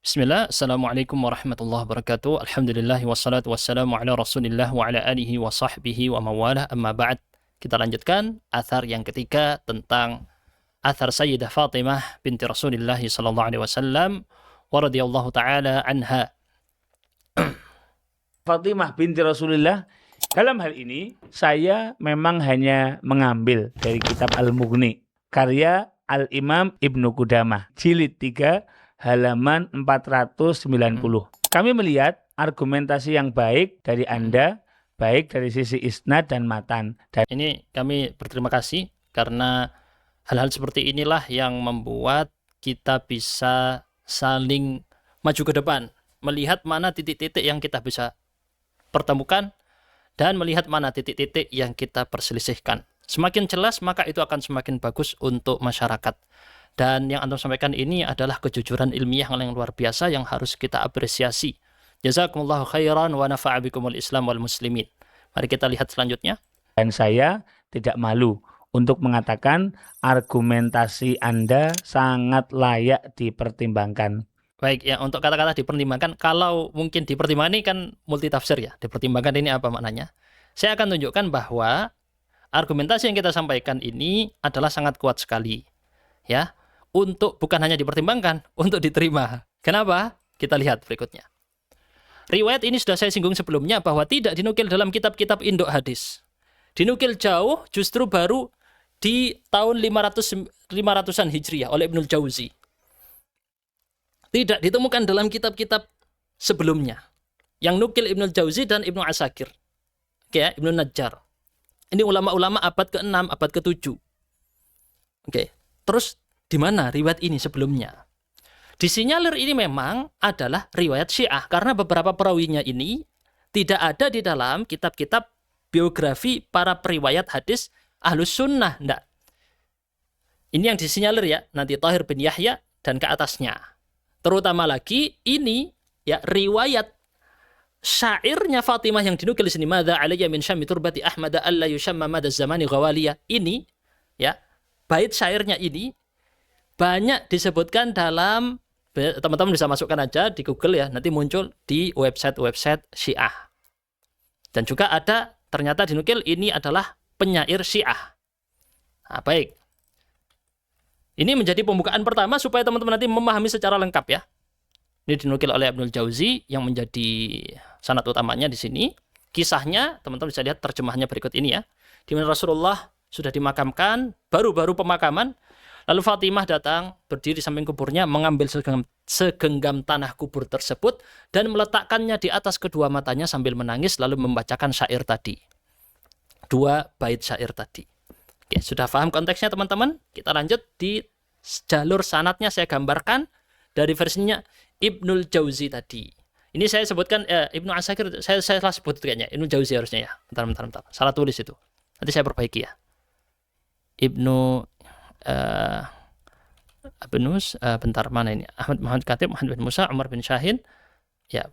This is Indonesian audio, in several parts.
Bismillah, Assalamualaikum warahmatullahi wabarakatuh. Alhamdulillah wassalatu wassalamu ala rasulillah wa ala alihi wa sahbihi wa mawalah amma ba'd. Kita lanjutkan athar yang ketiga tentang athar Sayyidah Fatimah binti Rasulillah sallallahu alaihi wasallam wa radhiyallahu ta'ala anha. Fatimah binti Rasulullah. Dalam hal ini saya memang hanya mengambil dari kitab Al-Mughni karya Al-Imam Ibnu Qudamah jilid 3 halaman 490. Kami melihat argumentasi yang baik dari Anda, baik dari sisi isnad dan matan. Ini kami berterima kasih karena hal-hal seperti inilah yang membuat kita bisa saling maju ke depan, melihat mana titik-titik yang kita bisa pertemukan dan melihat mana titik-titik yang kita perselisihkan. Semakin jelas maka itu akan semakin bagus untuk masyarakat. Dan yang Antum sampaikan ini adalah kejujuran ilmiah yang luar biasa yang harus kita apresiasi. Jazakumullahu khairan wa nafa'a bikumul Islam wal muslimin. Mari kita lihat selanjutnya. Dan saya tidak malu untuk mengatakan argumentasi Anda sangat layak dipertimbangkan. Baik, ya untuk kata-kata dipertimbangkan, kalau mungkin dipertimbangkan ini kan multi tafsir ya. Dipertimbangkan ini apa maknanya? Saya akan tunjukkan bahwa argumentasi yang kita sampaikan ini adalah sangat kuat sekali. Ya, untuk bukan hanya dipertimbangkan, untuk diterima. Kenapa? Kita lihat berikutnya. Riwayat ini sudah saya singgung sebelumnya bahwa tidak dinukil dalam kitab-kitab induk hadis. Dinukil jauh justru baru di tahun 500-an Hijriah oleh Ibnul Jauzi. Tidak ditemukan dalam kitab-kitab sebelumnya. Yang nukil Ibnul Jauzi dan Ibnu Asakir. Oke, Ibnu Najjar. Ini ulama-ulama abad ke-6, abad ke-7. Oke, terus di mana riwayat ini sebelumnya? Disinyalir ini memang adalah riwayat Syiah karena beberapa perawinya ini tidak ada di dalam kitab-kitab biografi para periwayat hadis Ahlus Sunnah. Enggak. Ini yang disinyalir ya, nanti Thahir bin Yahya dan ke atasnya. Terutama lagi ini ya riwayat syairnya Fatimah yang dinukil di sini, madza alayya min syammi turbati ahmada alla yushamma madza zamani ghawaliya. Ini ya, bait syairnya ini banyak disebutkan dalam, teman-teman bisa masukkan aja di Google ya, nanti muncul di website-website Syiah. Dan juga ada ternyata dinukil ini adalah penyair Syiah. Nah, baik. Ini menjadi pembukaan pertama supaya teman-teman nanti memahami secara lengkap ya. Ini dinukil oleh Ibnul Jauzi yang menjadi sanad utamanya di sini. Kisahnya teman-teman bisa lihat terjemahnya berikut ini ya. Di mana Rasulullah sudah dimakamkan, baru-baru pemakaman. Lalu Fatimah datang, berdiri di samping kuburnya, mengambil segenggam tanah kubur tersebut dan meletakkannya di atas kedua matanya sambil menangis lalu membacakan syair tadi. 2 bait syair tadi. Oke, sudah paham konteksnya teman-teman? Kita lanjut di jalur sanadnya saya gambarkan dari versinya Ibnul Jauzi tadi. Ini saya sebutkan Ibnu Asakir, saya salah sebut kayaknya. Ibnu Jauzi harusnya ya. Bentar. Salah tulis itu. Nanti saya perbaiki ya. Ibnu Abnus, bentar mana ini? Ahmad Muhammad Khatib, Muhammad bin Musa, Umar bin Syahin. Ya.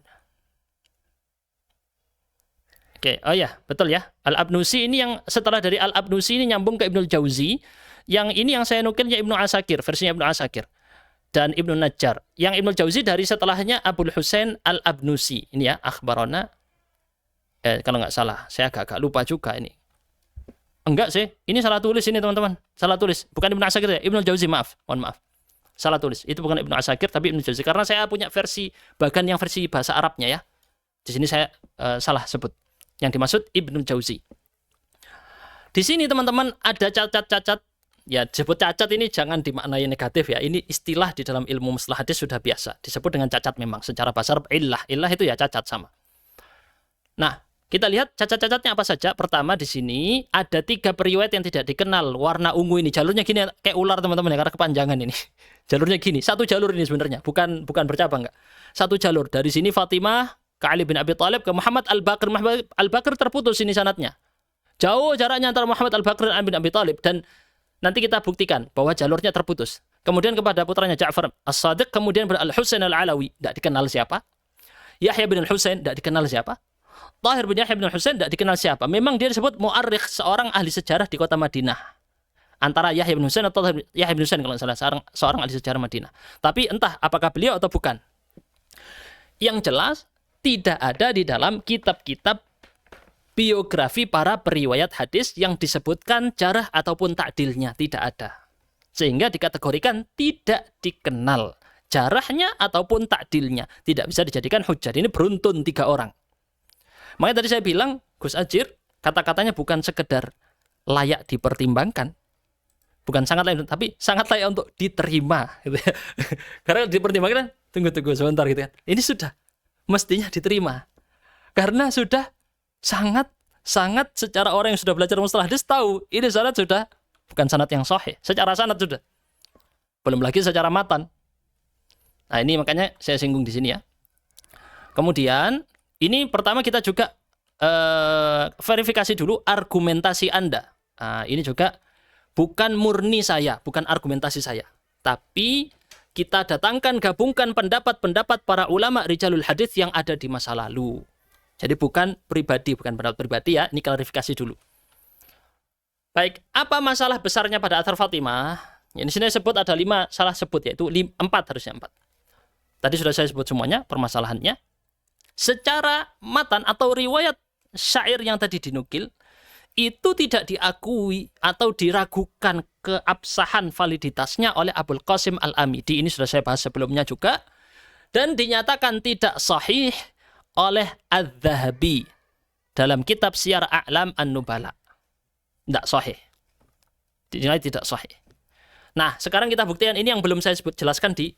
Oke, oh ya, betul ya. Al-Abnusi ini yang setelah dari Al-Abnusi ini nyambung ke Ibnul Jauzi. Yang ini yang saya nukilnya Ibnu Asakir, versinya Ibnu Asakir. Dan Ibnu Najjar. Yang Ibnu Jauzi dari setelahnya Abul Husain Al-Abnusi. Ini ya, akhbarona. Kalau nggak salah, saya agak lupa juga ini. Enggak sih, ini salah tulis ini teman-teman. Salah tulis, bukan Ibnu Asakir ya, Ibnu Jauzi, mohon maaf. Salah tulis, itu bukan Ibnu Asakir tapi Ibnu Jauzi. Karena saya punya versi, bahkan yang versi bahasa Arabnya ya. Di sini saya salah sebut. Yang dimaksud Ibnu Jauzi. Di sini teman-teman ada cacat-cacat. Ya, disebut cacat ini jangan dimaknai negatif ya. Ini istilah di dalam ilmu mustalah hadis sudah biasa. Disebut dengan cacat memang. Secara bahasa Arab, illah. Illah itu ya cacat sama. Nah, kita lihat cacat-cacatnya apa saja. Pertama di sini ada 3 periwayat yang tidak dikenal. Warna ungu ini. Jalurnya gini kayak ular teman-teman ya. Karena kepanjangan ini. Jalurnya gini. Satu jalur ini sebenarnya. Bukan bercabang enggak. Satu jalur. Dari sini Fatimah ke Ali bin Abi Thalib ke Muhammad Al-Baqir. Muhammad Al-Baqir terputus ini sanadnya. Jauh jaraknya antara Muhammad Al-Baqir dan Ali bin Abi Thalib. Dan nanti kita buktikan bahwa jalurnya terputus. Kemudian kepada putranya Ja'far As-Sadiq. Kemudian Al-Husain Al-Alawi. Tidak dikenal siapa. Yahya bin Al-Husain. Tidak dikenal siapa. Thahir bin Yahya bin Husain tidak dikenal siapa. Memang dia disebut mu'arrikh, seorang ahli sejarah di kota Madinah. Antara Yahya bin Husain atau Yahya bin Husain kalau salah, seorang ahli sejarah Madinah. Tapi entah apakah beliau atau bukan. Yang jelas tidak ada di dalam kitab-kitab biografi para periwayat hadis yang disebutkan jarah ataupun ta'dilnya, tidak ada. Sehingga dikategorikan tidak dikenal jarahnya ataupun ta'dilnya, tidak bisa dijadikan hujjah. Ini beruntun 3 orang. Makanya tadi saya bilang Gus Ajir kata-katanya bukan sekedar layak dipertimbangkan, bukan sangat layak, tapi sangat layak untuk diterima gitu ya. Karena dipertimbangkan, tunggu sebentar gitu kan. Ini sudah mestinya diterima. Karena sudah sangat secara orang yang sudah belajar mustalah hadis tahu ini sanad sudah bukan sanad yang sahih. Secara sanad sudah. Belum lagi secara matan. Nah, ini makanya saya singgung di sini ya. Kemudian ini pertama kita juga verifikasi dulu argumentasi Anda. Nah, ini juga bukan murni saya, bukan argumentasi saya. Tapi kita datangkan, gabungkan pendapat-pendapat para ulama rijalul hadis yang ada di masa lalu. Jadi bukan pendapat pribadi ya, ini klarifikasi dulu. Baik, apa masalah besarnya pada Athar Fatimah? Ya, di sini saya sebut ada 5, salah sebut yaitu 4 harusnya 4. Tadi sudah saya sebut semuanya permasalahannya. Secara matan atau riwayat syair yang tadi dinukil, itu tidak diakui atau diragukan keabsahan validitasnya oleh Abul Qasim Al-Amidi. Ini sudah saya bahas sebelumnya juga. Dan dinyatakan tidak sahih oleh Az-Zahabi dalam kitab Siyar A'lam An-Nubala. Tidak sahih. Dinilai tidak sahih. Nah, sekarang kita buktikan ini yang belum saya jelaskan di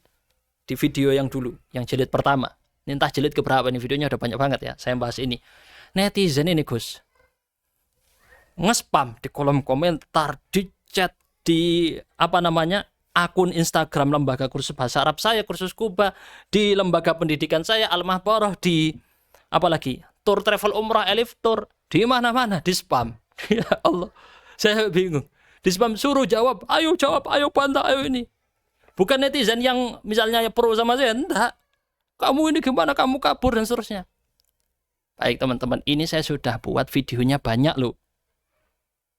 video yang dulu, yang jilid pertama. Ini entah jilid keberapa, ini videonya udah banyak banget ya. Saya bahas ini. Netizen ini Gus, nge-spam di kolom komentar, di chat, di akun Instagram lembaga kursus bahasa Arab saya, kursus Kuba, di lembaga pendidikan saya Al-Mahbarah, di apalagi tour travel umrah Elif Tour, di mana-mana di spam. Ya Allah, saya bingung. Di spam suruh jawab, ayo bantah, ayo ini. Bukan netizen yang misalnya pro sama saya, enggak. Kamu ini gimana, kamu kabur dan seterusnya. Baik teman-teman, ini saya sudah buat videonya banyak loh.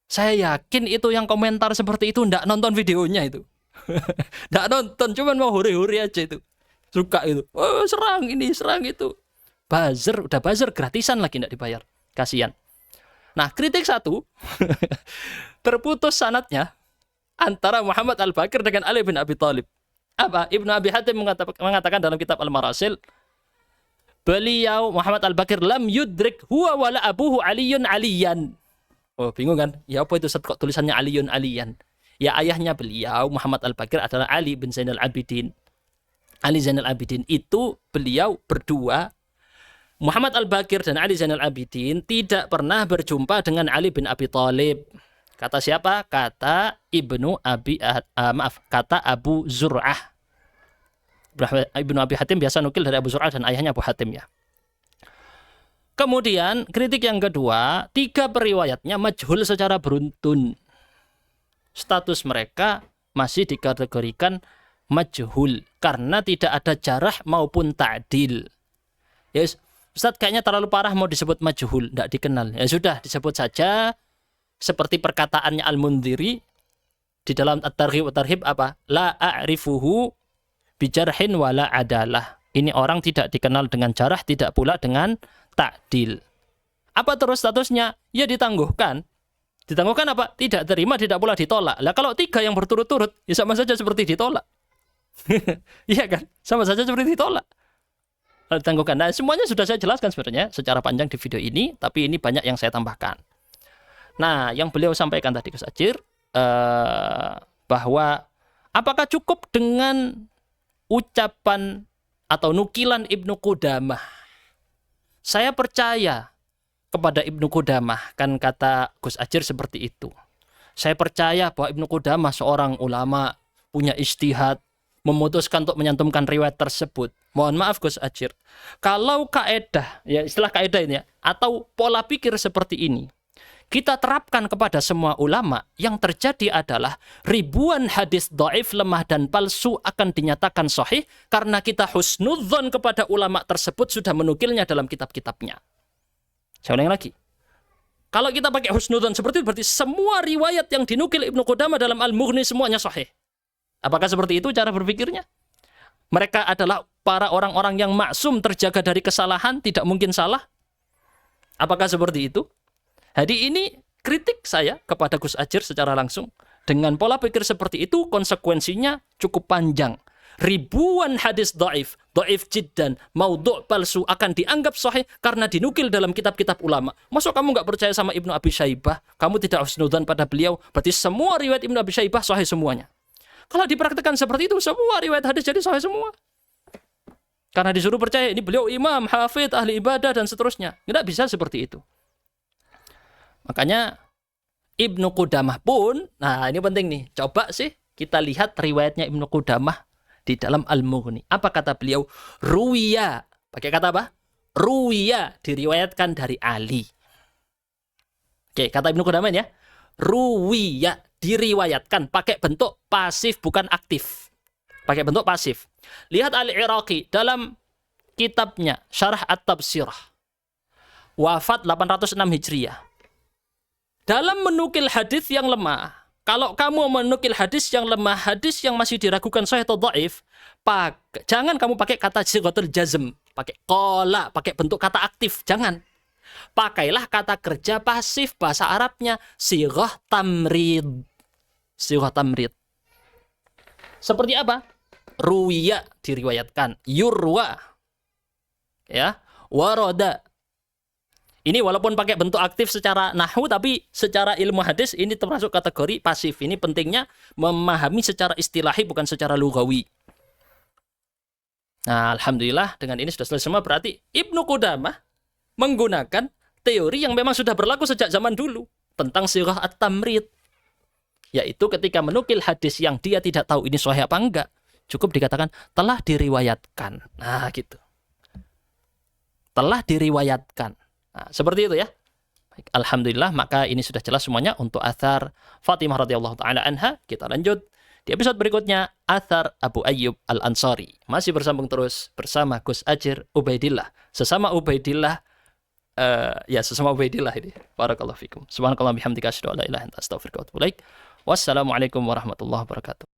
Saya yakin itu yang komentar seperti itu enggak nonton videonya itu. Enggak nonton, cuman mau huri-huri aja itu. Suka itu. Oh, serang ini, serang itu. Buzzer, udah buzzer gratisan lagi enggak dibayar. Kasihan. Nah, kritik 1. Terputus sanadnya antara Muhammad Al-Baqir dengan Ali bin Abi Thalib. Apa? Ibnu Abi Hatim mengatakan dalam kitab Al-Marasil, beliau Muhammad Al-Baqir lam yudrik huwa wala abuhu Aliyun Aliyan. Oh, bingung kan? Ya apa itu kok tulisannya Aliyun Aliyan? Ya ayahnya beliau Muhammad Al-Baqir adalah Ali bin Zainal Abidin. Ali Zainal Abidin itu beliau berdua, Muhammad Al-Baqir dan Ali Zainal Abidin tidak pernah berjumpa dengan Ali bin Abi Thalib. Kata siapa? Kata kata Abu Zur'ah. Ibnu Abi Hatim biasa nukil dari Abu Zur'ah dan ayahnya Abu Hatim ya. Kemudian kritik yang kedua, 3 periwayatnya majhul secara beruntun. Status mereka masih dikategorikan majhul karena tidak ada jarah maupun ta'dil. Ya, Ustaz kayaknya terlalu parah mau disebut majhul, tidak dikenal. Ya sudah, disebut saja seperti perkataannya Al-Mundhiri di dalam At-Targhib wa Tarhib apa? La a'rifuhu bijarhin wala adalah. Ini orang tidak dikenal dengan jarah, tidak pula dengan ta'dil. Apa terus statusnya? Ya ditangguhkan. Ditangguhkan apa? Tidak terima, tidak pula ditolak. Lah kalau 3 yang berturut-turut, ya sama saja seperti ditolak. Iya kan? Sama saja seperti ditolak. Ditangguhkan. Nah, semuanya sudah saya jelaskan sebenarnya secara panjang di video ini, tapi ini banyak yang saya tambahkan. Nah, yang beliau sampaikan tadi Gus Ajir, bahwa apakah cukup dengan ucapan atau nukilan Ibnu Qudamah? Saya percaya kepada Ibnu Qudamah, kan kata Gus Ajir seperti itu. Saya percaya bahwa Ibnu Qudamah seorang ulama, punya ijtihad, memutuskan untuk menyantumkan riwayat tersebut. Mohon maaf Gus Ajir, kalau kaedah, ya istilah kaedah ini ya, atau pola pikir seperti ini, kita terapkan kepada semua ulama, yang terjadi adalah ribuan hadis dhaif, lemah dan palsu akan dinyatakan sahih karena kita husnudzon kepada ulama tersebut sudah menukilnya dalam kitab-kitabnya. Saya ulangi lagi. Kalau kita pakai husnudzon seperti itu, berarti semua riwayat yang dinukil Ibnu Qudamah dalam Al-Mughni semuanya sahih. Apakah seperti itu cara berpikirnya? Mereka adalah para orang-orang yang maksum terjaga dari kesalahan tidak mungkin salah? Apakah seperti itu? Jadi ini kritik saya kepada Gus Adjir secara langsung. Dengan pola pikir seperti itu, konsekuensinya cukup panjang. Ribuan hadis dhaif jiddan, maudhu' palsu akan dianggap sahih karena dinukil dalam kitab-kitab ulama. Masuk kamu nggak percaya sama Ibnu Abi Syaibah? Kamu tidak husnudzan pada beliau? Berarti semua riwayat Ibnu Abi Syaibah sahih semuanya. Kalau dipraktikkan seperti itu, semua riwayat hadis jadi sahih semua. Karena disuruh percaya ini beliau imam, hafidh, ahli ibadah dan seterusnya. Nggak bisa seperti itu. Makanya Ibnu Qudamah pun, nah ini penting nih, coba sih kita lihat riwayatnya Ibnu Qudamah di dalam Al-Mughni. Apa kata beliau? Ruwiya. Pakai kata apa? Ruwiya, diriwayatkan dari Ali. Oke, kata Ibnu Qudamah ya. Ruwiya, diriwayatkan. Pakai bentuk pasif, bukan aktif. Pakai bentuk pasif. Lihat Al-Iraqi dalam kitabnya Syarah At-Tabsirah. Wafat 806 Hijriah. Dalam menukil hadis yang lemah, kalau kamu menukil hadis yang lemah, hadis yang masih diragukan sahih atau dhaif, jangan kamu pakai kata sighatul jazm, pakai qala, pakai bentuk kata aktif, jangan. Pakailah kata kerja pasif, bahasa Arabnya sighah tamrid. Sighah tamrid. Seperti apa? Ruwiya, diriwayatkan, yurwa. Ya, warada. Ini walaupun pakai bentuk aktif secara nahwu, tapi secara ilmu hadis ini termasuk kategori pasif. Ini pentingnya memahami secara istilahi, bukan secara lughawi. Nah, alhamdulillah dengan ini sudah selesai semua. Berarti Ibnu Qudamah menggunakan teori yang memang sudah berlaku sejak zaman dulu tentang sighah at-tamrid. Yaitu ketika menukil hadis yang dia tidak tahu ini sahih apa enggak, cukup dikatakan telah diriwayatkan. Nah, gitu. Telah diriwayatkan. Nah, seperti itu ya. Baik, alhamdulillah, maka ini sudah jelas semuanya untuk athar Fatimah radhiyallahu taala anha. Kita lanjut di episode berikutnya, athar Abu Ayyub Al-Ansari. Masih bersambung terus bersama Gus Adjir Ubaidillah. Sesama Ubaidillah, sesama Ubaidillah ini. Barakallahu fikum. Subhanakallah bihamdika asyhadu an la ilaha illa anta astaghfiruka wa atubu ilaik. Wassalamualaikum warahmatullahi wabarakatuh.